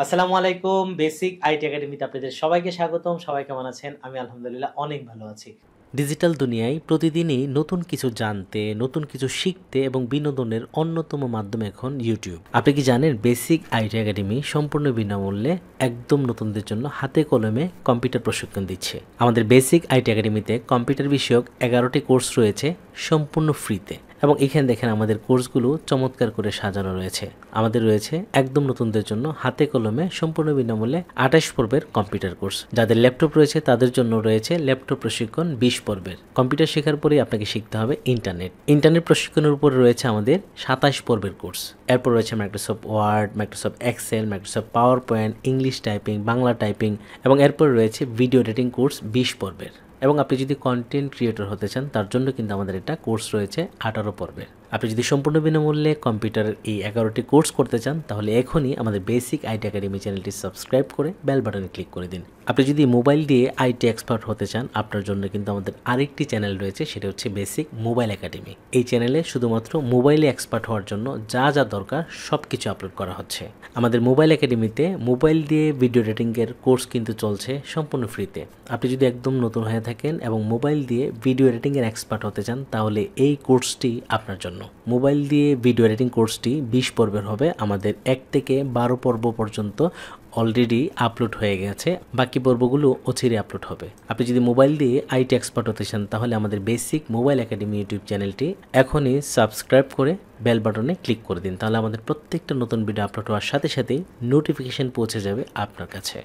আসসালামু আলাইকুম। Basic IT একাডেমিতে আপনাদের সবাইকে স্বাগতম। সবাই কেমন আছেন? আমি আলহামদুলিল্লাহ অনেক ভালো আছি। ডিজিটাল দুনিয়ায় প্রতিদিনই নতুন কিছু জানতে, নতুন কিছু শিখতে এবং বিনোদনের অন্যতম মাধ্যম এখন ইউটিউব। আপনি কি জানেন বেসিক আইটি একাডেমি সম্পূর্ণ বিনামূল্যে একদম নতুনদের জন্য হাতে কলমে কম্পিউটার প্রশিক্ষণ দিচ্ছে। আমাদের বেসিক আইটি একাডেমিতে কম্পিউটার বিষয়ক 11টি কোর্স রয়েছে সম্পূর্ণ ফ্রিতে। এবং এখানে দেখেন আমাদের কোর্সগুলো চমৎকার করে সাজানো রয়েছে। আমাদের রয়েছে একদম নতুনদের জন্য হাতে কলমে সম্পূর্ণ বিনামূল্যে 28 পর্বের কম্পিউটার কোর্স। যাদের ল্যাপটপ রয়েছে তাদের জন্য রয়েছে ল্যাপটপ প্রশিক্ষণ 20 পর্বের। কম্পিউটার শেখার পরেই আপনাকে শিখতে হবে ইন্টারনেট প্রশিক্ষণের উপর রয়েছে আমাদের 27 পর্বের কোর্স। এরপর রয়েছে Microsoft Word, Microsoft Excel, Microsoft PowerPoint, English typing, Bangla typing এবং এরপর রয়েছে ভিডিও এডিটিং কোর্স 20 পর্বের। এবং আপনি যদি কন্টেন্ট ক্রিয়েটর হতে চান তার জন্য কিন্তু আমাদের একটা কোর্স রয়েছে 18 পর্বের। আপনি যদি সম্পূর্ণ বিনামূল্যে কম্পিউটারের এই 11টি কোর্স করতে চান তাহলে এখনই আমাদের বেসিক আইটি একাডেমি চ্যানেলটি সাবস্ক্রাইব করে বেল বাটনে ক্লিক করে দিন। আপনি যদি মোবাইল দিয়ে আইটি এক্সপার্ট হতে চান আপনার জন্য কিন্তু আমাদের আরেকটি চ্যানেল রয়েছে, সেটা হচ্ছে বেসিক মোবাইল একাডেমি। এই চ্যানেলে শুধুমাত্র মোবাইলে এক্সপার্ট হওয়ার জন্য যা যা দরকার সব কিছু আপলোড করা হচ্ছে। আমাদের মোবাইল একাডেমিতে মোবাইল দিয়ে ভিডিও এডিটিংয়ের কোর্স কিন্তু চলছে সম্পূর্ণ ফ্রিতে। আপনি যদি একদম নতুন হয়ে থাকেন এবং মোবাইল দিয়ে ভিডিও এডিটিংয়ের এক্সপার্ট হতে চান তাহলে এই কোর্সটি আপনার জন্য। মোবাইল দিয়ে ভিডিও এডিটিং কোর্সটি 20 পর্বের হবে। আমাদের 1 থেকে 12 পর্ব পর্যন্ত অলরেডি আপলোড হয়ে গেছে, বাকি পর্বগুলো অচিরে আপলোড হবে। আপনি যদি মোবাইল দিয়ে আইটি এক্সপার্ট হতে চান তাহলে আমাদের বেসিক মোবাইল একাডেমি ইউটিউব চ্যানেলটি এখনই সাবস্ক্রাইব করে বেল বাটনে ক্লিক করে দিন, তাহলে আমাদের প্রত্যেকটা নতুন ভিডিও আপলোড হওয়ার সাথে সাথেই নোটিফিকেশন পৌঁছে যাবে আপনার কাছে।